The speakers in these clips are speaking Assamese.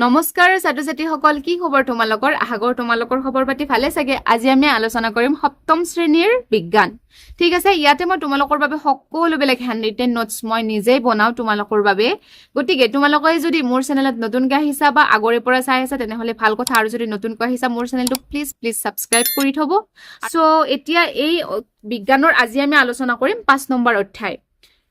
নমস্কাৰ ছাত্ৰ ছাত্ৰীসকল, কি খবৰ তোমালোকৰ? আশা কৰোঁ তোমালোকৰ খবৰ পাতি ভালে চাগে। আজি আমি আলোচনা কৰিম সপ্তম শ্ৰেণীৰ বিজ্ঞান। ঠিক আছে, ইয়াতে মই তোমালোকৰ বাবে সকলোবিলাক হেণ্ড ৰিটেন নোটছ মই নিজেই বনাওঁ তোমালোকৰ বাবে। গতিকে তোমালোকে যদি মোৰ চেনেলত নতুনকৈ আহিছা বা আগৰে পৰা চাই আছা তেনেহ'লে ভাল কথা, আৰু যদি নতুনকৈ আহিছা মোৰ চেনেলটো প্লিজ ছাবস্ক্ৰাইব কৰি থ'ব। চ' এতিয়া এই বিজ্ঞানৰ আজি আমি আলোচনা কৰিম 5 নম্বৰ অধ্যায়,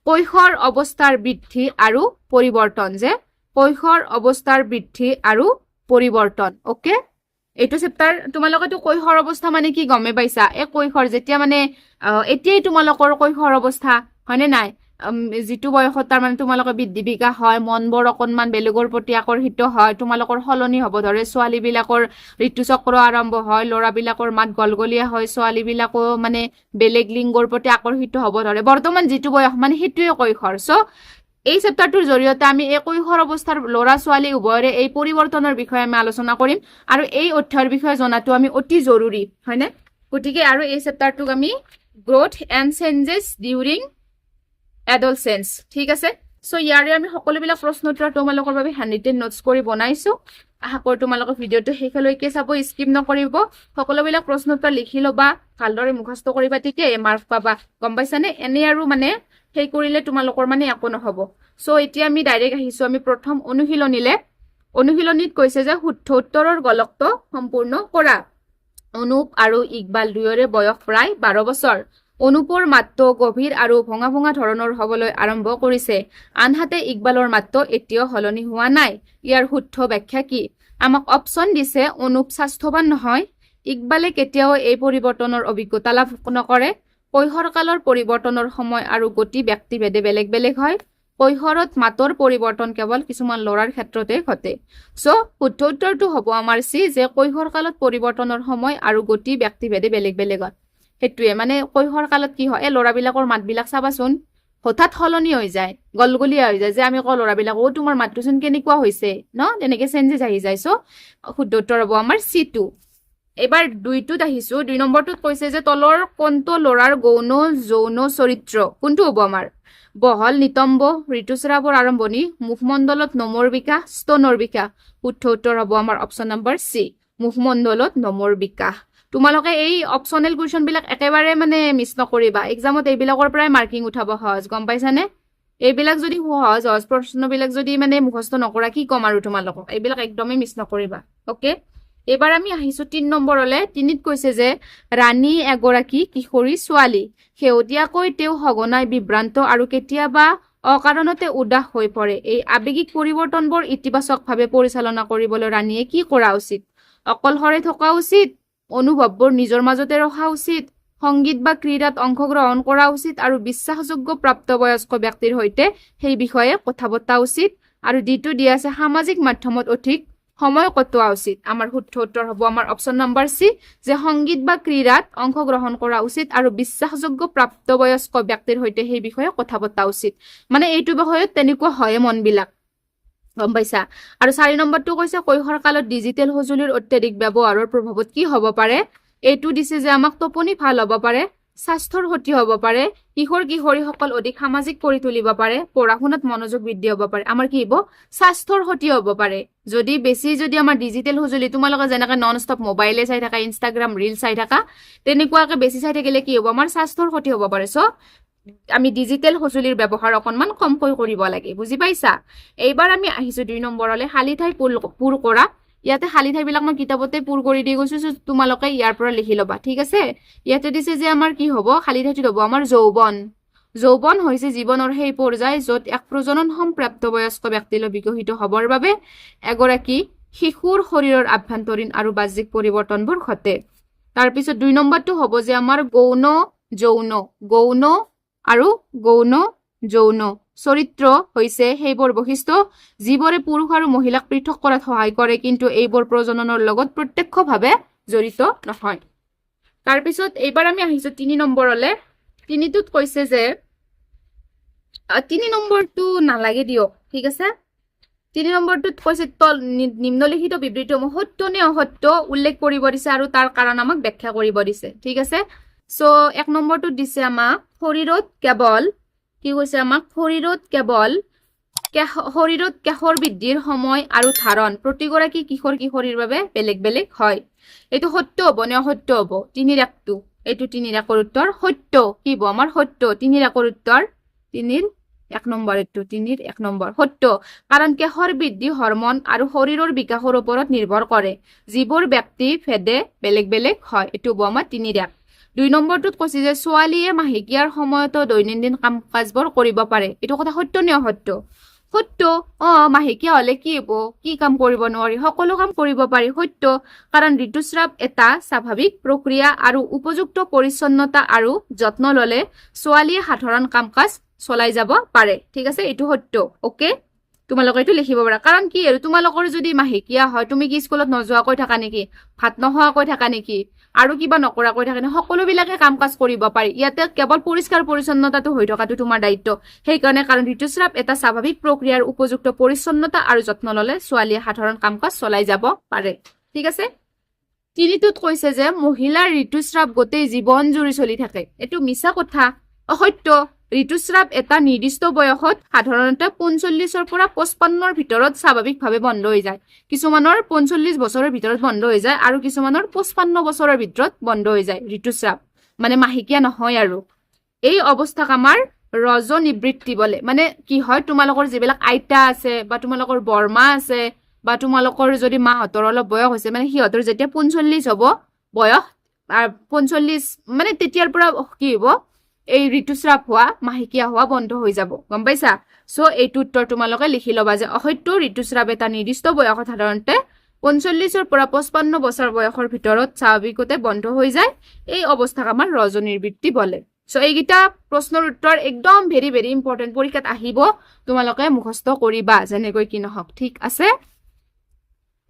কৈশোৰ অৱস্থাৰ বৃদ্ধি আৰু পৰিৱৰ্তন। যে কৈশোৰ অৱস্থাৰ বৃদ্ধি আৰু পৰিৱৰ্তন, ওকে। এইটো চেপ্টাৰ তোমালোকেতো কৈশোৰ অৱস্থা মানে কি গমে পাইছা। এই কৈশোৰ যেতিয়া মানে এতিয়াই তোমালোকৰ কৈশোৰ অৱস্থা হয়নে নাই, যিটো বয়সত তাৰ মানে তোমালোকৰ বৃদ্ধি বিকাশ হয়, মনবোৰ অকণমান বেলেগৰ প্ৰতি আকৰ্ষিত হয়, তোমালোকৰ সলনি হ'ব ধৰে, ছোৱালীবিলাকৰ ঋতুচক্ৰ আৰম্ভ হয়, ল'ৰাবিলাকৰ মাত গলগলীয়া হয়, ছোৱালীবিলাকো মানে বেলেগ লিংগৰ প্ৰতি আকৰ্ষিত হ'ব ধৰে। বৰ্তমান যিটো বয়স মানে সেইটোৱে কৈশোৰ। চ' এই চেপ্টাৰটোৰ জৰিয়তে আমি এই কৈশোৰ অৱস্থাৰ ল'ৰা ছোৱালী উভয়ৰে এই পৰিৱৰ্তনৰ বিষয়ে আমি আলোচনা কৰিম, আৰু এই অধ্যায়ৰ বিষয়ে জনাটো আমি অতি জৰুৰী হয়নে। গতিকে আৰু এই চেপ্টাৰটোক আমি গ্ৰথ এণ্ড চেঞ্জেছ ডিউৰিং এডলচেঞ্চ, ঠিক আছে। চ' ইয়াৰে আমি সকলোবিলাক প্ৰশ্ন উত্তৰ তোমালোকৰ বাবে হেণ্ড ৰিটেন নোটছ কৰি বনাইছো। আশা কৰোঁ তোমালোকৰ ভিডিঅ'টো শেষলৈকে চাব, স্কিপ নকৰিব। সকলোবিলাক প্ৰশ্ন উত্তৰ লিখি ল'বা, ভালদৰে মুখস্থ কৰিবা, তেতিয়া মাৰ্ক পাবা, গম পাইছানে। এনেই আৰু মানে সেই কৰিলে তোমালোকৰ মানে একো নহ'ব। চ' এতিয়া আমি ডাইৰেক্ট আহিছো আমি প্ৰথম অনুশীলনীলে। অনুশীলনীত কৈছে যে শুদ্ধ উত্তৰৰ গলকটো সম্পূৰ্ণ কৰা। অনুপ আৰু ইকবাল দুয়োৰে বয়স প্ৰায় 12 বছৰ। অনুপৰ মাতটো গভীৰ আৰু ভঙা ভঙা ধৰণৰ হ'বলৈ আৰম্ভ কৰিছে, আনহাতে ইকবালৰ মাতটো এতিয়াও সলনি হোৱা নাই। ইয়াৰ শুদ্ধ ব্যাখ্যা কি? আমাক অপশ্যন দিছে, অনুপ স্বাস্থ্যৱান নহয়, ইকবালে কেতিয়াও এই পৰিৱৰ্তনৰ অভিজ্ঞতা লাভ নকৰে, কৈশোৰকালৰ পৰিৱৰ্তনৰ সময় আৰু গতি ব্যক্তিভেদে বেলেগ বেলেগ হয়, কৈশোৰত মাতৰ পৰিৱৰ্তন কেৱল কিছুমান ল'ৰাৰ ক্ষেত্ৰতে ঘটে। চ' শুদ্ধ উত্তৰটো হ'ব আমাৰ চি, যে কৈশোৰ কালত পৰিৱৰ্তনৰ সময় আৰু গতি ব্যক্তিভেদে বেলেগ বেলেগ হয়। সেইটোৱে মানে কৈশোৰ কালত কি হয়, এই ল'ৰাবিলাকৰ মাতবিলাক চাবাচোন হঠাৎ সলনি হৈ যায়, গলগলীয়া হৈ যায়, যে আমি কওঁ ল'ৰাবিলাক, অ' তোমাৰ মাতটোচোন কেনেকুৱা হৈছে ন, তেনেকে চেঞ্জেছ আহি যায়। চ' শুদ্ধ উত্তৰ হ'ব আমাৰ C2। এবাৰ 2টোত আহিছো। 2 নম্বৰটোত কৈছে যে তলৰ কোনটো ল'ৰাৰ গৌণ যৌন চৰিত্ৰ, কোনটো হ'ব আমাৰ? বহল নিতম্ব, ঋতুস্ৰাৱৰ আৰম্ভণি, মুখমণ্ডলত নোমৰ বিকাশ, স্তনৰ বিকাশ। শুদ্ধ উত্তৰ হ'ব আমাৰ অপশ্যন নম্বৰ চি, মুখমণ্ডলত নোমৰ বিকাশ। তোমালোকে এই অপশ্যনেল কুৱেশ্যন বিলাক একেবাৰে মানে মিছ নকৰিবা, এক্সামত এইবিলাকৰ পৰাই মাৰ্কিং উঠাব সহজ, গম পাইছানে। এইবিলাক যদি সহজ প্ৰশ্নবিলাক যদি মানে মুখস্থ নকৰা, কি ক'ম আৰু তোমালোকক, এইবিলাক একদমেই মিছ নকৰিবা, অ'কে। এবাৰ আমি আহিছো 3 নম্বৰলে। 3ত কৈছে যে ৰাণী এগৰাকী কিশোৰী ছোৱালী, শেহতীয়াকৈ তেওঁ সঘনাই বিভ্ৰান্ত আৰু কেতিয়াবা অকাৰণতে উদাস হৈ পৰে। এই আৱেগিক পৰিৱৰ্তনবোৰ ইতিবাচকভাৱে পৰিচালনা কৰিবলৈ ৰাণীয়ে কি কৰা উচিত? অকলশৰে থকা উচিত, অনুভৱবোৰ নিজৰ মাজতে ৰখা উচিত, সংগীত বা ক্ৰীড়াত অংশগ্ৰহণ কৰা উচিত, আৰু বিশ্বাসযোগ্য প্ৰাপ্তবয়স্ক ব্যক্তিৰ সৈতে সেই বিষয়ে কথা পতা উচিত, আৰু দ্বিতীয় দিয়া আছে সামাজিক মাধ্যমত অধিক সময় কটোৱা উচিত। আমাৰ শুদ্ধ উত্তৰ হ'ব আমাৰ অপশ্যন নম্বৰ চি, যে সংগীত বা ক্ৰীড়াত অংশগ্ৰহণ কৰা উচিত আৰু বিশ্বাসযোগ্য প্ৰাপ্তবয়স্ক ব্যক্তিৰ সৈতে সেই বিষয়ে কথা পতা উচিত। মানে এইটো বিষয়ত তেনেকুৱা হয় মনবিলাক, গম পাইছা। আৰু 4 নম্বৰটো কৈছে কৈশোৰ কালত ডিজিটেল সঁজুলিৰ অত্যাধিক ব্যৱহাৰৰ প্ৰভাৱত কি হ'ব পাৰে? এইটো দিছে যে আমাক টোপনি ভাল হ'ব পাৰে, স্বাস্থ্যৰ ক্ষতি হ'ব পাৰে, কিশোৰ কিশোৰীসকল অধিক সামাজিক কৰি তুলিব পাৰে, পঢ়া শুনাত মনোযোগ বৃদ্ধি হ'ব পাৰে। আমাৰ কি হ'ব? স্বাস্থ্যৰ ক্ষতি হ'ব পাৰে। যদি বেছি যদি আমাৰ ডিজিটেল সঁজুলি, তোমালোকে যেনেকৈ নন ষ্টপ মোবাইলে চাই থাকা, ইনষ্টাগ্ৰাম ৰিল চাই থাকা, তেনেকুৱাকে বেছি চাই থাকিলে কি হ'ব? আমাৰ স্বাস্থ্যৰ ক্ষতি হ'ব পাৰে। চ' আমি ডিজিটেল সঁজুলিৰ ব্যৱহাৰ অকণমান কমকৈ কৰিব লাগে, বুজি পাইছা। এইবাৰ আমি আহিছো 2 নম্বৰলে, খালী ঠাই পূৰ কৰা। ইয়াতে খালী ঠাইবিলাক মই কিতাপতে পূৰ কৰি দি গৈছো, তোমালোকে ইয়াৰ পৰা লিখি ল'বা, ঠিক আছে। ইয়াতে দিছে যে আমাৰ কি হ'ব? খালী ঠাইটোত হ'ব আমাৰ যৌৱন। যৌৱন হৈছে জীৱনৰ সেই পৰ্যায় য'ত এক প্ৰজনন প্ৰাপ্তবয়স্ক ব্যক্তিলৈ বিকশিত হ'বৰ বাবে এগৰাকী শিশুৰ শৰীৰৰ আভ্যন্তৰীণ আৰু বাহ্যিক পৰিৱৰ্তনবোৰ ঘটে। তাৰপিছত 2 নম্বৰটো হ'ব যে আমাৰ গৌণ যৌন। গৌণ আৰু গৌণ যৌন চৰিত্ৰ হৈছে সেইবোৰ বৈশিষ্ট্য যিবোৰে পুৰুষ আৰু মহিলাক পৃথক কৰাত সহায় কৰে, কিন্তু এইবোৰ প্ৰজননৰ লগত প্ৰত্যক্ষভাৱে জড়িত নহয়। তাৰপিছত এইবাৰ আমি আহিছো 3 নম্বৰলে। 3টোত কৈছে যে 3 নম্বৰটো নালাগে দিয়ক, ঠিক আছে। 3 নম্বৰটোত কৈছে নিম্নলিখিত বিবৃতিসমূহ সত্য নে অসত্য উল্লেখ কৰিব দিছে, আৰু তাৰ কাৰণ আমাক ব্যাখ্যা কৰিব দিছে, ঠিক আছে। চ' 1 নম্বৰটোত দিছে আমাক শৰীৰত কেৱল, কি কৈছে আমাক? শৰীৰত শৰীৰত কেশৰ বৃদ্ধিৰ সময় আৰু ধাৰণ প্ৰতিগৰাকী কিশোৰ কিশোৰীৰ বাবে বেলেগ বেলেগ হয়। এইটো সত্য হ'ব নে অসত্য হ'ব? 3ৰ 1টো, এইটো 3ৰ 1ৰ উত্তৰ সত্য। কি হ'ব আমাৰ সত্য? 3ৰ 1ৰ উত্তৰ 3ৰ 1 নম্বৰ, এইটো 3ৰ 1 নম্বৰ সত্য। কাৰণ কেশৰ বৃদ্ধি হৰমন আৰু শৰীৰৰ বিকাশৰ ওপৰত নিৰ্ভৰ কৰে, যিবোৰ ব্যক্তি ভেদে বেলেগ বেলেগ হয়। এইটো হ'ব আমাৰ 3ৰ 1। 2 নম্বৰটোত কৈছে যে ছোৱালীয়ে মাহেকীয়াৰ সময়তো দৈনন্দিন কাম কাজবোৰ কৰিব পাৰে। এইটো কথা সত্য নে অসত্য? সত্য। মাহেকীয়া হলে কি হব? কি কাম কৰিব নোৱাৰি? সকলো কাম কৰিব পাৰি। সত্য। কাৰণ ঋতুস্ৰাৱ এটা স্বাভাৱিক প্ৰক্ৰিয়া আৰু উপযুক্ত পৰিচ্ছন্নতা আৰু যত্ন ললে ছোৱালীয়ে সাধাৰণ কাম কাজ চলাই যাব পাৰে। ঠিক আছে, এইটো সত্য। ওকে, তোমালোকে এইটো লিখিব পাৰা। কাৰণ কি আৰু তোমালোকৰ যদি মাহেকীয়া হয়, তুমি কি স্কুলত নোযোৱাকৈ থাকা নেকি? ভাত নোখোৱাকৈ থাকা নেকি? আৰু কিবা নকৰাকৈ থাকে নে? সকলোবিলাকে কাম কাজ কৰিব পাৰি। ইয়াতে কেৱল পৰিষ্কাৰ পৰিচ্ছন্নতাটো হৈ থকাটো তোমাৰ দায়িত্ব। সেইকাৰণে কাৰণ ঋতুস্ৰাৱ এটা স্বাভাৱিক প্ৰক্ৰিয়াৰ উপযুক্ত পৰিচ্ছন্নতা আৰু যত্ন ললে ছোৱালীয়ে সাধাৰণ কাম কাজ চলাই যাব পাৰে। ঠিক আছে। 3টোত কৈছে যে মহিলাৰ ঋতুস্ৰাৱ গোটেই জীৱন জুৰি চলি থাকে। এইটো মিছা কথা, অসত্য। ঋতুস্ৰাৱ এটা নিৰ্দিষ্ট বয়সত সাধাৰণতে 45ৰ পৰা 55ৰ ভিতৰত স্বাভাৱিকভাৱে বন্ধ হৈ যায়। কিছুমানৰ 45 বছৰৰ ভিতৰত বন্ধ হৈ যায় আৰু কিছুমানৰ 55 বছৰৰ ভিতৰত বন্ধ হৈ যায় ঋতুস্ৰাৱ, মানে মাহেকীয়া নহয় আৰু। এই অৱস্থাক আমাৰ ৰজনিবৃত্তি বোলে। মানে কি হয়, তোমালোকৰ যিবিলাক আইতা আছে বা তোমালোকৰ বৰমা আছে বা তোমালোকৰ যদি মাহঁতৰ অলপ বয়স হৈছে, মানে সিহঁতৰ যেতিয়া 45 হ'ব বয়স, 45 মানে তেতিয়াৰ পৰা কি হ'ব, এই ঋতুস্ৰাৱ হোৱা, মাহেকীয়া হোৱা বন্ধ হৈ যাব। গম পাইছা? চ' এইটো উত্তৰ তোমালোকে লিখি ল'বা যে অসত্য। ঋতুস্ৰাৱ এটা নিৰ্দিষ্ট বয়সত সাধাৰণতে 45ৰ পৰা 55 বছৰ বয়সৰ ভিতৰত স্বাভাৱিকতে বন্ধ হৈ যায়। এই অৱস্থাক আমাৰ ৰজনিবৃত্তি বোলে। চ' এইকেইটা প্ৰশ্নৰ উত্তৰ একদম ভেৰি ভেৰি ইম্পৰ্টেণ্ট, পৰীক্ষাত আহিব, তোমালোকে মুখস্থ কৰিবা যেনেকৈ কি নহওক। ঠিক আছে,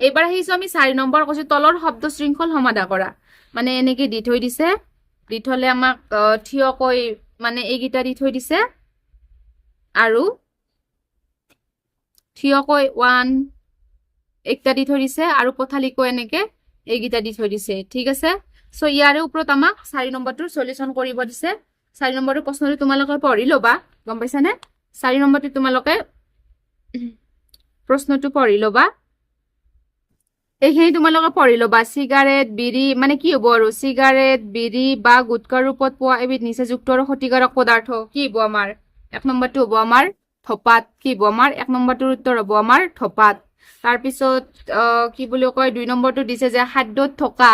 এইবাৰ আহিছো আমি 4 নম্বৰ। কৈছো তলৰ শব্দ শৃংখল সমাধা কৰা। মানে এনেকে দি থৈ দিছে, দি থলে আমাক থিয়কৈ মানে এইকেইটা দি থৈ দিছে আৰু থিয়কৈ 1 একটা দি থৈ দিছে আৰু পথালিকৈ এনেকে এইকেইটা দি থৈ দিছে। ঠিক আছে, চ' ইয়াৰে ওপৰত আমাক 4 নম্বৰটোৰ সলিউশন কৰিব দিছে। 4 নম্বৰৰ প্ৰশ্নটো তোমালোকে পঢ়ি ল'বা। গম পাইছানে? 4 নম্বৰটো তোমালোকে প্ৰশ্নটো পঢ়ি ল'বা। এইখিনি তোমালোকে পঢ়ি ল'বা। চিগাৰেট, বিড়ি মানে কি হ'ব আৰু? চিগাৰেট, বিড়ি বা গুটকাৰ ৰূপত পোৱা এবিধ নিচাযুক্ত আৰু ক্ষতিকাৰক পদাৰ্থ কি হ'ব আমাৰ? 1 নম্বৰটো হ'ব আমাৰ ধপাত। কি হ'ব আমাৰ? 1 নম্বৰটোৰ উত্তৰ হ'ব আমাৰ ধপাত। তাৰপিছত কি বুলি কয়, 2 নম্বৰটো দিছে যে খাদ্যত থকা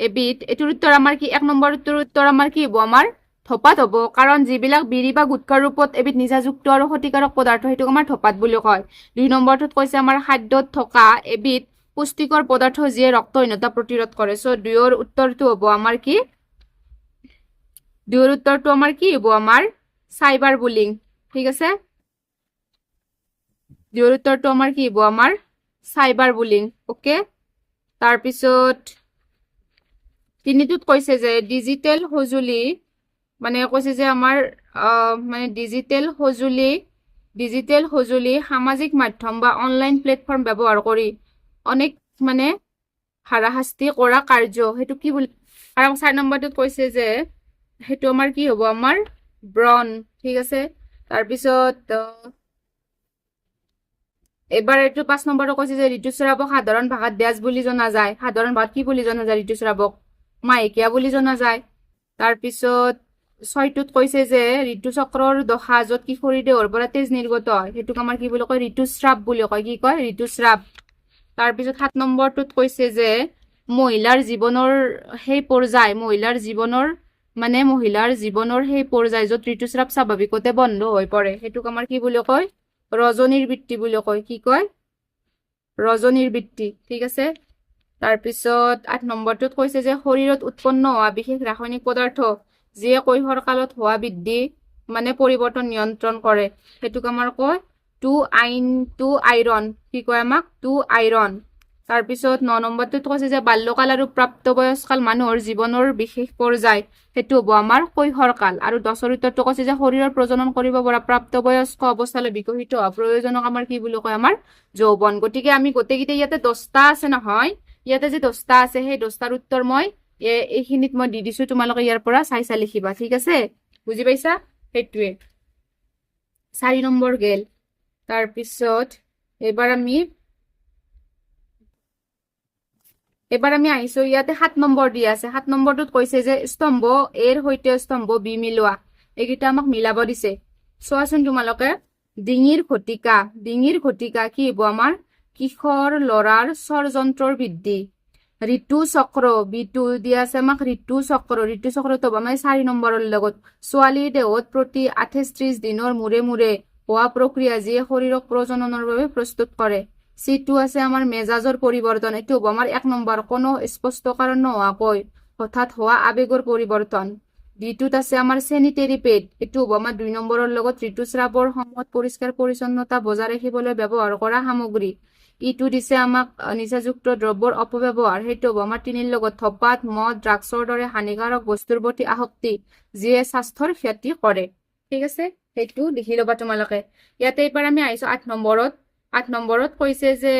এবিধ, এইটোৰ উত্তৰ আমাৰ কি? 1 নম্বৰটোৰ উত্তৰ আমাৰ কি হ'ব? আমাৰ ধপাত হ'ব। কাৰণ যিবিলাক বিড়ি বা গুটকাৰ ৰূপত এবিধ নিচাযুক্ত আৰু ক্ষতিকাৰক পদাৰ্থ, সেইটোক আমাৰ ধপাত বুলি কয়। 2 নম্বৰটোত কৈছে আমাৰ খাদ্যত থকা এবিধ পুষ্টিকৰ পদাৰ্থ যিয়ে ৰক্তহীনতা প্ৰতিৰোধ কৰে। চ' 2ৰ উত্তৰটো হ'ব আমাৰ কি? 2ৰ উত্তৰটো আমাৰ কি হ'ব? আমাৰ চাইবাৰ বুলিং। ঠিক আছে, 2ৰ উত্তৰটো আমাৰ কি হ'ব? আমাৰ চাইবাৰ বুলিং। ওকে, তাৰপিছত 3টোত কৈছে যে ডিজিটেল সঁজুলি, মানে কৈছে যে আমাৰ মানে ডিজিটেল সঁজুলি সামাজিক মাধ্যম বা অনলাইন প্লেটফৰ্ম ব্যৱহাৰ কৰি অনেক মানে হাৰাশাস্তি কৰা কাৰ্য, সেইটো কি বুলি? আৰু 4 নম্বৰটোত কৈছে যে সেইটো আমাৰ কি হ'ব? আমাৰ ব্ৰণ। ঠিক আছে, তাৰপিছত এবাৰ এইটো 5 নম্বৰটো কৈছে যে ঋতুস্ৰাৱক সাধাৰণ ভাষাত ডেছ বুলি জনা যায়। সাধাৰণ ভাষাত কি বুলি জনা যায়? ঋতুস্ৰাৱক মাহেকীয়া বুলি জনা যায়। তাৰপিছত 6টোত কৈছে যে ঋতুচক্ৰৰ দশা য'ত কিশোৰী দেহৰ পৰা তেজ নিৰ্গত হয়, সেইটোক আমাৰ কি বুলি কয়? ঋতুস্ৰাৱ বুলি কয়। কি কয়? ঋতুস্ৰাৱ। তাৰপিছত 7 নম্বৰটোত কৈছে যে মহিলাৰ জীৱনৰ সেই পৰ্যায়, মহিলাৰ জীৱনৰ সেই পৰ্যায় য'ত ঋতুস্ৰাৱ স্বাভাৱিকতে বন্ধ হৈ পৰে, সেইটোক আমাৰ কি বুলি কয়? ৰজনিবৃত্তি বুলি কয়। কি কয়? ৰজনিবৃত্তি। ঠিক আছে, তাৰপিছত 8 নম্বৰটোত কৈছে যে শৰীৰত উৎপন্ন হোৱা বিশেষ ৰাসায়নিক পদাৰ্থ যিয়ে কৈশোৰ কালত হোৱা বৃদ্ধি মানে পৰিৱৰ্তন নিয়ন্ত্ৰণ কৰে, সেইটোক আমাৰ কয় টু আইৰন। কি কয় আমাক? To iron. তাৰপিছত 9 নম্বৰটোত কৈছে যে বাল্যকাল আৰু প্ৰাপ্তবয়স্কাল মানুহৰ জীৱনৰ বিশেষ পৰ্যায়, সেইটো হ'ব আমাৰ কৈশোৰ কাল। আৰু 10ৰ উত্তৰটো কৈছে যে শৰীৰৰ প্ৰজনন কৰিব পৰা প্ৰাপ্তবয়স্ক অৱস্থালৈ বিকশিত হোৱা প্ৰয়োজনক আমাৰ কি বুলি কয়? আমাৰ যৌৱন। গতিকে আমি গোটেইকেইটা ইয়াতে 10টা আছে নহয়, ইয়াতে যে 10টা আছে, সেই 10টাৰ উত্তৰ মই এইখিনিত মই দি দিছো, তোমালোকে ইয়াৰ পৰা চাই লিখিবা। ঠিক আছে, বুজি পাইছা? সেইটোৱে 4 নম্বৰ গেল। তাৰপিছত এবাৰ আমি আহিছো ইয়াতে 7 নম্বৰ দিয়া আছে 7 নম্বৰটোত কৈছে যে স্তম্ভ এৰ সৈতে স্তম্ভ বি মিলোৱা এইকেইটা আমাক মিলাব দিছে চোৱাচোন তোমালোকে ডিঙিৰ ঘটিকা কি হ'ব আমাৰ কিশোৰ ল'ৰাৰ ষড়যন্ত্ৰৰ বৃদ্ধি ঋতু চক্ৰ বিটু দিয়া আছে আমাক ঋতু চক্ৰটো হ'ব আমাৰ 4 নম্বৰৰ লগত ছোৱালীৰ দেহত প্ৰতি 38 দিনৰ মূৰে মূৰে হোৱা প্ৰক্ৰিয়া যিয়ে শৰীৰক প্ৰজননৰ বাবে প্ৰস্তুত কৰে সিটো আছে আমাৰ মেজাজৰ পৰিৱৰ্তন এইটো হ'ব আমাৰ 1 নম্বৰ কোনো স্পষ্ট কাৰণ নোহোৱাকৈ হঠাৎ হোৱা আবেগৰ পৰিৱৰ্তন ডিটোত আছে আমাৰ চেনিটেৰী পেড এইটো হ'ব আমাৰ 2 নম্বৰৰ লগত ঋতুস্ৰাৱৰ সময়ত পৰিষ্কাৰ পৰিচ্ছন্নতা বজাই ৰাখিবলৈ ব্যৱহাৰ কৰা সামগ্ৰী ইটো দিছে আমাক নিচাযুক্ত দ্ৰব্যৰ অপব্যৱহাৰ সেইটো হ'ব আমাৰ 3 লগত ধপাত মদ ড্ৰাগছৰ দৰে হানিকাৰক বস্তুৰ প্ৰতি আসক্তি যিয়ে স্বাস্থ্যৰ ক্ষতি কৰে ঠিক আছে সেইটো লিখি ল'বা তোমালোকে ইয়াতে এবাৰ আমি আহিছো 8 নম্বৰত কৈছে যে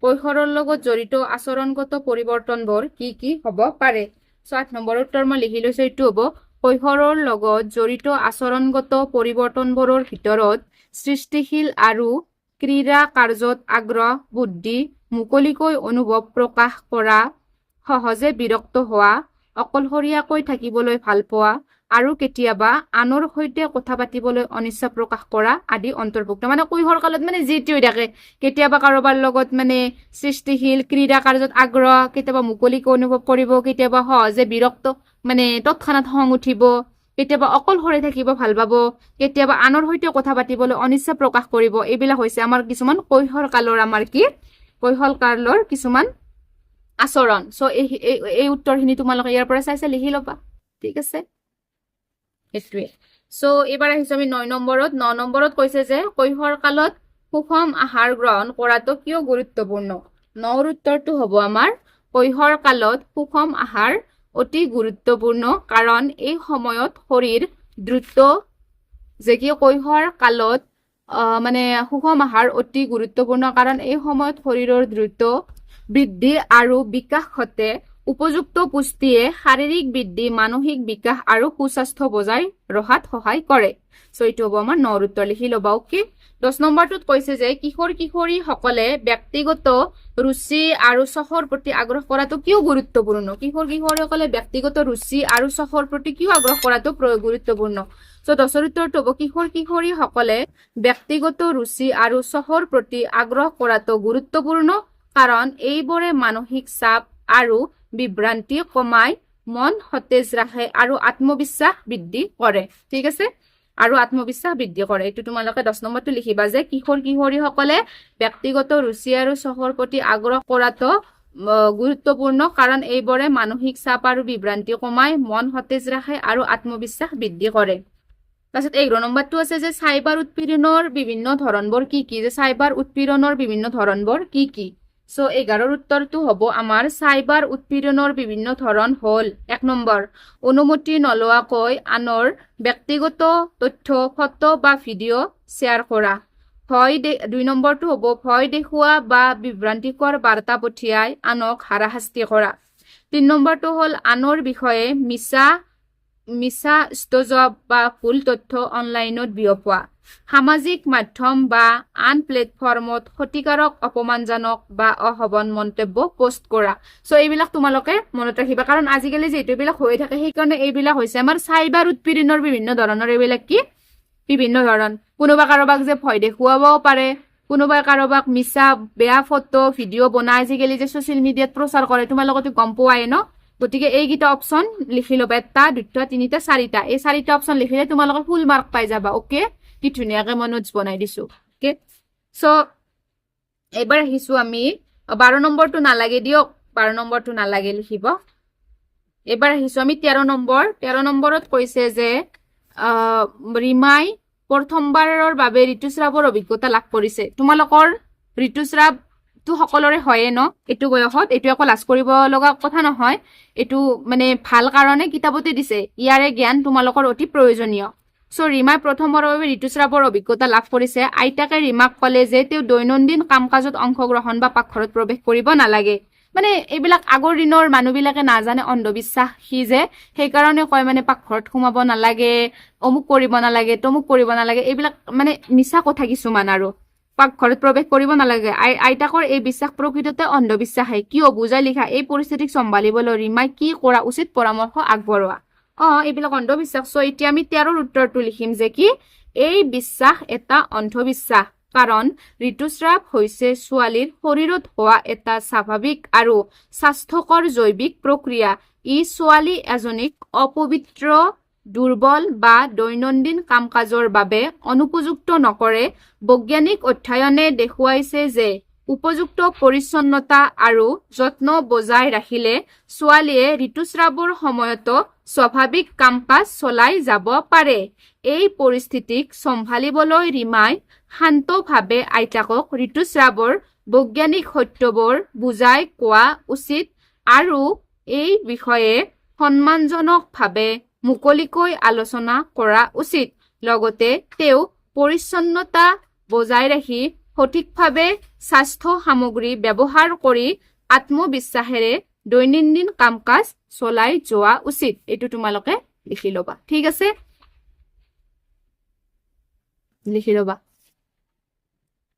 কৈশোৰৰ লগত জড়িত আচৰণগত পৰিৱৰ্তনবোৰ কি হ'ব পাৰে সো 8 নম্বৰ উত্তৰ মই লিখি লৈছো এইটো হ'ব কৈশোৰৰ লগত জড়িত আচৰণগত পৰিৱৰ্তনবোৰৰ ভিতৰত সৃষ্টিশীল আৰু ক্ৰীড়া কাৰ্যত আগ্ৰহ বুদ্ধি মুকলিকৈ অনুভৱ প্ৰকাশ কৰা সহজে বিৰক্ত হোৱা অকলশৰীয়াকৈ থাকিবলৈ ভাল পোৱা আৰু কেতিয়াবা আনৰ সৈতে কথা পাতিবলৈ অনিচ্ছা প্ৰকাশ কৰা আদি অন্তৰ্ভুক্ত মানে কৈশোৰ কালত মানে যিটো হৈ থাকে কেতিয়াবা কাৰোবাৰ লগত মানে সৃষ্টিশীল ক্ৰীড়া কাৰ্যত আগ্ৰহ কেতিয়াবা মুকলিকৈ অনুভৱ কৰিব কেতিয়াবা সহজে বিৰক্ত মানে তৎক্ষণাত খং উঠিব কেতিয়াবা অকলশৰে থাকিব ভাল পাব কেতিয়াবা আনৰ সৈতে কথা পাতিবলৈ অনিচ্ছা প্ৰকাশ কৰিব এইবিলাক হৈছে আমাৰ কিছুমান কৈশোৰ কালৰ কিছুমান আচৰণ সো এই উত্তৰখিনি তোমালোকে ইয়াৰ পৰা চাইছে লিখি ল'বা ঠিক আছে এইটোৱে সো এবাৰ আহিছো আমি 9 নম্বৰত কৈছে যে কৈশোৰ কালত সুষম আহাৰ গ্ৰহণ কৰাটো কিয় গুৰুত্বপূৰ্ণ 9ৰ উত্তৰটো হ'ব আমাৰ কৈশোৰ কালত সুষম আহাৰ অতি গুৰুত্বপূৰ্ণ কাৰণ এই সময়ত শৰীৰ দ্ৰুত যে কি কৈশোৰ কালত মানে সুষম আহাৰ অতি গুৰুত্বপূৰ্ণ কাৰণ এই সময়ত শৰীৰৰ দ্ৰুত বৃদ্ধি আৰু বিকাশ ঘটে উপযুক্ত পুষ্টিয়ে শাৰীৰিক বৃদ্ধি মানসিক বিকাশ আৰু সুস্বাস্থ্য বজাই ৰখাত সহায় কৰে সো এইটো হ'ব আমাৰ 9ৰ উত্তৰ লিখি ল'বা ওকে 10 নম্বৰটোত কৈছে যে কিশোৰী-সকলে ব্যক্তিগত ৰুচি আৰু চখৰ প্ৰতি আগ্ৰহ কৰাটো কিয় গুৰুত্বপূৰ্ণ কিশোৰী-সকলে ব্যক্তিগত ৰুচি আৰু চখৰ প্ৰতি কিয় আগ্ৰহ কৰাটো গুৰুত্বপূৰ্ণ সো 10ৰ উত্তৰটো হ'ব কিশোৰী-সকলে ব্যক্তিগত ৰুচি আৰু চখৰ প্ৰতি আগ্ৰহ কৰাটো গুৰুত্বপূৰ্ণ কাৰণ এইবোৰে মানসিক চাপ আৰু বিভ্ৰান্তি কমাই মন সতেজ ৰাখে আৰু আত্মবিশ্বাস বৃদ্ধি কৰে ঠিক আছে আৰু আত্মবিশ্বাস বৃদ্ধি কৰে এইটো তোমালোকে 10 নম্বৰটো লিখিবা যে কিশোৰী-সকলে ব্যক্তিগত ৰুচি আৰু চখৰ প্ৰতি আগ্ৰহ কৰাটো গুৰুত্বপূৰ্ণ কাৰণ এইবোৰে মানসিক চাপ আৰু বিভ্ৰান্তি কমাই মন সতেজ ৰাখে আৰু আত্মবিশ্বাস বৃদ্ধি কৰে তাৰপিছত 11 নম্বৰটো আছে যে সাইবাৰ উৎপীড়নৰ বিভিন্ন ধৰণবোৰ কি যে সাইবাৰ উৎপীড়নৰ বিভিন্ন ধৰণবোৰ কি সো 11ৰ উত্তৰটো হ'ব আমাৰ সাইবাৰ উৎপীড়নৰ বিভিন্ন ধৰণ হ'ল 1 নম্বৰ অনুমতি নলোৱাকৈ আনৰ ব্যক্তিগত তথ্য ফটো বা ভিডিঅ' শ্বেয়াৰ কৰা 2 নম্বৰটো হ'ব ভয় দেখুওৱা বা বিভ্ৰান্তিকৰ বাৰ্তা পঠিয়াই আনক হাৰাশাস্তি কৰা 3 নম্বৰটো হ'ল আনৰ বিষয়ে মিছা ষ্টজব বা ভুল তথ্য অনলাইনত বিয়পোৱা সামাজিক মাধ্যম বা আন প্লেটফৰ্মত ক্ষতিকাৰক অপমানজনক বা অশোভন মন্তব্য পোষ্ট কৰা সো এইবিলাক তোমালোকে মনত ৰাখিবা কাৰণ আজিকালি যেহেতু এইবিলাক হৈ থাকে সেইকাৰণে এইবিলাক হৈছে আমাৰ সাইবাৰ উৎপীড়নৰ বিভিন্ন ধৰণৰ এইবিলাক কি বিভিন্ন ধৰণ কোনোবা কাৰোবাক যে ভয় দেখুৱাবও পাৰে কোনোবাই কাৰোবাক মিছা বেয়া ফটো ভিডিঅ' বনাই আজিকালি যে ছ'চিয়েল মিডিয়াত প্ৰচাৰ কৰে তোমালোকতো গম পোৱাই ন গতিকে এইকেইটা অপশ্যন লিখি ল'বা 1 2 3 4টা এই 4টা অপশ্যন লিখিলে তোমালোকে ফুল মাৰ্ক পাই যাবা ওকে কি ধুনীয়াকে মই নোটছ বনাই দিছো ওকে সো এবাৰ আহিছো আমি 12 নম্বৰটো নালাগে দিয়ক 12 নম্বৰটো নালাগে লিখিব এবাৰ আহিছো আমি 13 নম্বৰত কৈছে যে ৰিমাই প্ৰথমবাৰৰ বাবে ঋতুস্ৰাৱৰ অভিজ্ঞতা লাভ কৰিছে তোমালোকৰ ঋতুস্ৰাৱটো সকলোৰে হয়ে ন এইটো বয়সত এইটো একো লাজ কৰিব লগা কথা নহয় এইটো মানে ভাল কাৰণে কিতাপতে দিছে ইয়াৰে জ্ঞান তোমালোকৰ অতি প্ৰয়োজনীয় সো ৰিমাই প্ৰথমবাৰৰ বাবে ঋতুস্ৰাৱৰ অভিজ্ঞতা লাভ কৰিছে আইতাকে ৰিমাক ক'লে যে তেওঁ দৈনন্দিন কাম-কাজত অংশগ্ৰহণ বা পাকঘৰত প্ৰৱেশ কৰিব নালাগে মানে এইবিলাক আগৰ দিনৰ মানুহবিলাকে নাজানে অন্ধবিশ্বাস যে সেইকাৰণে কয় মানে পাকঘৰত সোমাব নালাগে অমুক কৰিব নালাগে তমুক কৰিব নালাগে এইবিলাক মানে মিছা কথা কিছুমান আৰু পাকঘৰত প্ৰৱেশ কৰিব নালাগে। আইতাকৰ এই বিশ্বাস প্ৰকৃততে অন্ধবিশ্বাসে। কিয়? বুজাই লিখা। এই পৰিস্থিতিক চম্ভালিবলৈ ৰীমাই কি কৰা উচিত পৰামৰ্শ আগবঢ়োৱা। এইবিলাক অন্ধবিশ্বাস। চ' এতিয়া আমি 13ৰ উত্তৰটো লিখিম যে কি এই বিশ্বাস এটা অন্ধবিশ্বাস, কাৰণ ঋতুস্ৰাৱ হৈছে ছোৱালীৰ শৰীৰত হোৱা এটা স্বাভাৱিক আৰু স্বাস্থ্যকৰ জৈৱিক প্ৰক্ৰিয়া। ই ছোৱালী এজনীক অপবিত্ৰ, দুৰ্বল বা দৈনন্দিন কাম কাজৰ বাবে অনুপযুক্ত নকৰে। বৈজ্ঞানিক অধ্যয়নে দেখুৱাইছে যে উপযুক্ত পৰিচ্ছন্নতা আৰু যত্ন বজাই ৰাখিলে ছোৱালীয়ে ঋতুস্ৰাৱৰ সময়তো স্বাভাৱিক কাম কাজ চলাই যাব পাৰে। এই পৰিস্থিতিক চম্ভালিবলৈ ৰীমাই শান্তভাৱে আইতাকক ঋতুস্ৰাৱৰ বৈজ্ঞানিক সত্যবোৰ বুজাই কোৱা উচিত আৰু এই বিষয়ে সন্মানজনকভাৱে মুকলিকৈ আলোচনা কৰা উচিত। লগতে তেওঁ পৰিচ্ছন্নতা বজাই ৰাখি সঠিকভাৱে স্বাস্থ্য সামগ্ৰী ব্যৱহাৰ কৰি আত্মবিশ্বাসেৰে দৈনন্দিন কাম কাজ চলাই যোৱা উচিত। এইটো তোমালোকে লিখি ল'বা, ঠিক আছে? লিখি ল'বা।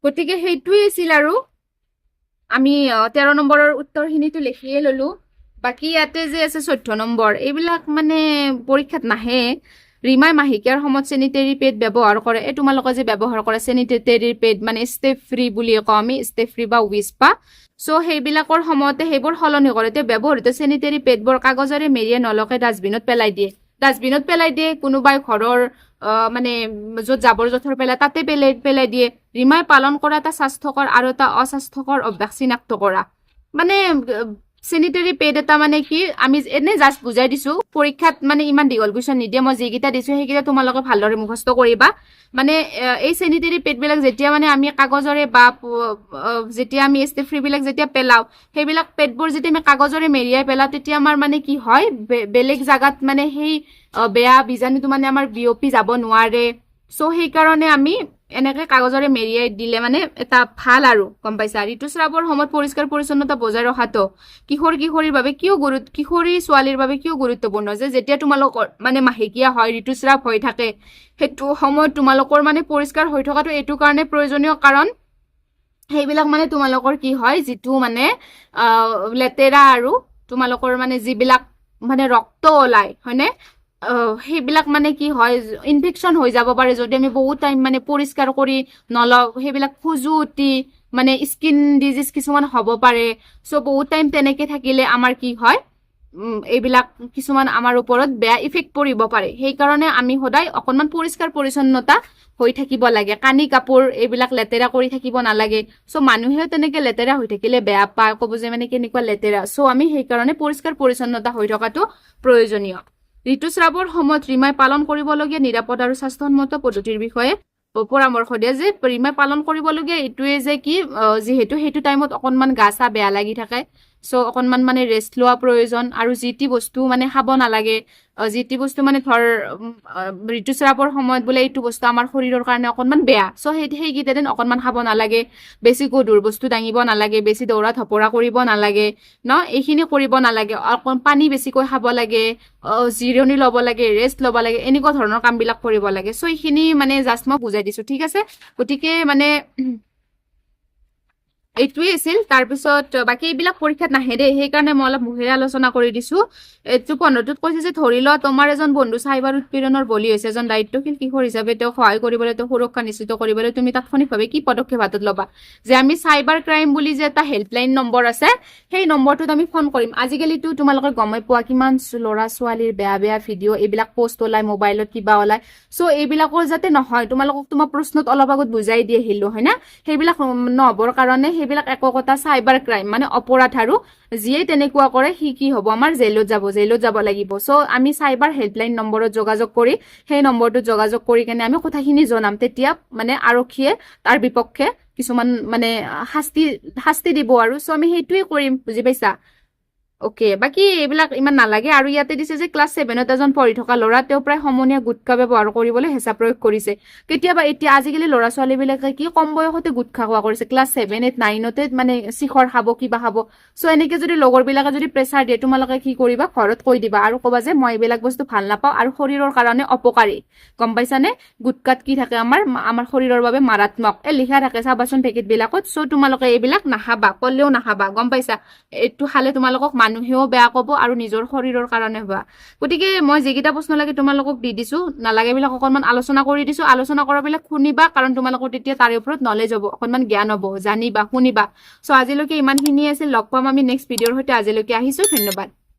গতিকে সেইটোৱে আছিল আৰু আমি 13 নম্বৰৰ উত্তৰখিনিতো লিখিয়ে ল'লো। বাকী ইয়াতে যে আছে 14 নম্বৰ, এইবিলাক মানে পৰীক্ষাত নাহে। ৰীমাই মাহেকীয়াৰ সময়ত চেনিটেৰী পেড ব্যৱহাৰ কৰে। তোমালোকে যে ব্যৱহাৰ কৰে চেনিটেৰী পেড, মানে ষ্টেপ ফ্ৰী বুলি কওঁ আমি, ষ্টেপ ফ্ৰী বা ৱিস্পা। চ' সেইবিলাকৰ সময়তে সেইবোৰ সলনি কৰে। ব্যৱহৃত চেনিটেৰী পেডবোৰ কাগজেৰে মেৰিয়াই নলকে ডাষ্টবিনত পেলাই দিয়ে। কোনোবাই ঘৰৰ মানে য'ত জাবৰ জোথৰ পেলাই তাতে পেলাই দিয়ে। ৰীমাই পালন কৰা এটা স্বাস্থ্যকৰ আৰু এটা অস্বাস্থ্যকৰ অভ্যাস চিনাক্ত কৰা। মানে চেনিটেৰী পেড এটা মানে কি, আমি এনে জাষ্ট বুজাই দিছো। পৰীক্ষাত মানে ইমান দীঘল কুৱেশ্যন নিদিয়ে। মই যিকেইটা দিছো সেইকেইটা তোমালোকে ভালদৰে মুখস্থ কৰিবা। মানে এই চেনিটেৰী পেডবিলাক যেতিয়া মানে আমি কাগজৰে বা যেতিয়া আমি ষ্টেপ ফ্ৰী বিলাক যেতিয়া পেলাওঁ, সেইবিলাক পেডবোৰ যেতিয়া আমি কাগজৰে মেৰিয়াই পেলাওঁ, তেতিয়া আমাৰ মানে কি হয়, বেলেগ জাগাত মানে সেই বেয়া বীজাণুটো মানে আমাৰ বিয়পি যাব নোৱাৰে। চ' সেইকাৰণে আমি এনেকে কাগজৰে মেৰিয়াই দিলে মানে এটা ভাল আৰু, গম পাইছা? ঋতুস্ৰাৱৰ সময়ত পৰিষ্কাৰ পৰিচ্ছন্নতা বজাই ৰখাটো কিশোৰীৰ বাবে কিশোৰী ছোৱালীৰ বাবে কিয় গুৰুত্বপূৰ্ণ যে যেতিয়া তোমালোকৰ মানে মাহেকীয়া হয়, ঋতুস্ৰাৱ হৈ থাকে, সেইটো সময়ত তোমালোকৰ মানে পৰিষ্কাৰ হৈ থকাটো এইটো কাৰণে প্ৰয়োজনীয়, কাৰণ সেইবিলাক মানে তোমালোকৰ কি হয়, যিটো মানে লেতেৰা আৰু তোমালোকৰ মানে যিবিলাক মানে ৰক্ত ওলাই, হয়নে? সেইবিলাক মানে কি হয়, ইনফেকশ্যন হৈ যাব পাৰে যদি আমি বহুত টাইম মানে পৰিষ্কাৰ কৰি নলওঁ। সেইবিলাক খুজুতি মানে স্কিন ডিজিজ কিছুমান হ'ব পাৰে। চ' বহুত টাইম তেনেকে থাকিলে আমাৰ কি হয়, এইবিলাক কিছুমান আমাৰ ওপৰত বেয়া ইফেক্ট পৰিব পাৰে। সেইকাৰণে আমি সদায় অকণমান পৰিষ্কাৰ পৰিচ্ছন্নতা হৈ থাকিব লাগে। কানি কাপোৰ এইবিলাক লেতেৰা কৰি থাকিব নালাগে। চ' মানুহেও তেনেকে লেতেৰা হৈ থাকিলে বেয়া পায়, ক'ব যে মানে কেনেকুৱা লেতেৰা। চ' আমি সেইকাৰণে পৰিষ্কাৰ পৰিচ্ছন্নতা হৈ থকাটো প্ৰয়োজনীয়। ঋতুস্ৰাৱৰ সময়ত ৰীমাই পালন কৰিবলগীয়া নিৰাপদ আৰু স্বাস্থ্যসন্মত পদ্ধতিৰ বিষয়ে পৰামৰ্শ দিয়ে। যে ৰীমাই পালন কৰিবলগীয়া এইটোৱে যে কি, যিহেতু সেইটো টাইমত অকণমান গা চা বেয়া লাগি থাকে, চ' অকণমান মানে ৰেষ্ট লোৱা প্ৰয়োজন। আৰু যি টি বস্তু মানে খাব নালাগে। যি টি বস্তু মানে ধৰ ঋতুস্ৰাৱৰ সময়ত বোলে এইটো বস্তু আমাৰ শৰীৰৰ কাৰণে অকণমান বেয়া, চ' সেইকেইটা দিন অকণমান খাব নালাগে। বেছি গধুৰ বস্তু দাঙিব নালাগে, বেছি দৌৰা ধপৰা কৰিব নালাগে ন, এইখিনি কৰিব নালাগে। অকণ পানী বেছিকৈ খাব লাগে, জিৰণি ল'ব লাগে, ৰেষ্ট ল'ব লাগে, এনেকুৱা ধৰণৰ কামবিলাক কৰিব লাগে। চ' এইখিনি মানে জাষ্ট মই বুজাই দিছো, ঠিক আছে? গতিকে মানে এইটোৱে আছিল। তাৰপিছত বাকী এইবিলাক পৰীক্ষাত নাহে দেই, সেইকাৰণে মই অলপ মুখেৰে আলোচনা কৰি দিছো। এইটো 15টোত কৈছে যে ধৰি লোৱা তোমাৰ এজন বন্ধু চাইবাৰ উৎপীড়নৰ বলি হৈছে। এজন দায়িত্বশীল কিশোৰ হিচাপে তেওঁক সহায় কৰিবলৈ, তেওঁ সুৰক্ষা নিশ্চিত কৰিবলৈ তুমি তাৎক্ষণিকভাৱে কি পদক্ষেপ হাতত ল'বা? যে আমি চাইবাৰ ক্ৰাইম বুলি যে এটা হেল্পলাইন নম্বৰ আছে, সেই নম্বৰটোত আমি ফোন কৰিম। আজিকালিতো তোমালোকে গমেই পোৱা কিমান ল'ৰা ছোৱালীৰ বেয়া ভিডিঅ' এইবিলাক পোষ্ট ওলাই, মোবাইলত কিবা ওলাই। চ' এইবিলাকৰ যাতে নহয়, তোমালোকক তোমাৰ প্ৰশ্নত অলপ আগত বুজাই দি আহিলো, হয় না? সেইবিলাক নহবৰ কাৰণে সেইবিলাক একোটা চাইবাৰ ক্ৰাইম মানে অপৰাধ, আৰু যিয়ে তেনেকুৱা কৰে সি কি হ'ব, আমাৰ জেলত যাব লাগিব। চ' আমি চাইবাৰ হেল্পলাইন নম্বৰত যোগাযোগ কৰি, সেই নম্বৰটোত যোগাযোগ কৰি কেনে আমি কথাখিনি জনাম। তেতিয়া মানে আৰক্ষীয়ে তাৰ বিপক্ষে কিছুমান মানে শাস্তি দিব আৰু। চ' আমি সেইটোৱে কৰিম, বুজি পাইছা? ওকে, বাকী এইবিলাক ইমান নালাগে। আৰু ইয়াতে দিছে যে ক্লাছ 7ত এজন পঢ়ি থকা ল'ৰা, তেওঁ প্ৰায় সমনীয়া গুটখা ব্যৱহাৰ কৰিবলৈ হেঁচা প্ৰয়োগ কৰিছে। কেতিয়াবা এতিয়া আজিকালি ল'ৰা ছোৱালী বিলাকে কি কম বয়সতে গুটখা খোৱা কৰিছে, ক্লাছ 7 9তে মানে শিখৰ খাব, কিবা খাব। চ' এনেকে যদি লগৰ বিলাকে যদি প্ৰেছাৰ দিয়ে, তোমালোকে কি কৰিবা, ঘৰত কৈ দিবা আৰু ক'বা যে মই এইবিলাক বস্তু ভাল নাপাওঁ আৰু শৰীৰৰ কাৰণে অপকাৰী, গম পাইছানে? গুটখাত কি থাকে, আমাৰ শৰীৰৰ বাবে মাৰাত্মক লিখা থাকে চাবাচোন পেকেট বিলাকত। চ' তোমালোকে এইবিলাক নাখাবা, ক'লেও নাখাবা, গম পাইছা? এইটো খালে তোমালোকক মানুহেও বেয়া ক'ব আৰু নিজৰ শৰীৰৰ কাৰণে হোৱা। গতিকে মই যিকেইটা প্ৰশ্ন লাগে তোমালোকক দি দিছো, নালাগে বিলাক অকণমান আলোচনা কৰি দিছো। আলোচনা কৰাবিলাক শুনিবা, কাৰণ তোমালোকৰ তেতিয়া তাৰে ওপৰত নলেজ হ'ব, অকণমান জ্ঞান হ'ব, জানিবা, শুনিবা। চ' আজিলৈকে ইমানখিনি আছিল। লগ পাম আমি নেক্সট ভিডিঅ'ৰ সৈতে। আজিলৈকে আহিছো, ধন্যবাদ।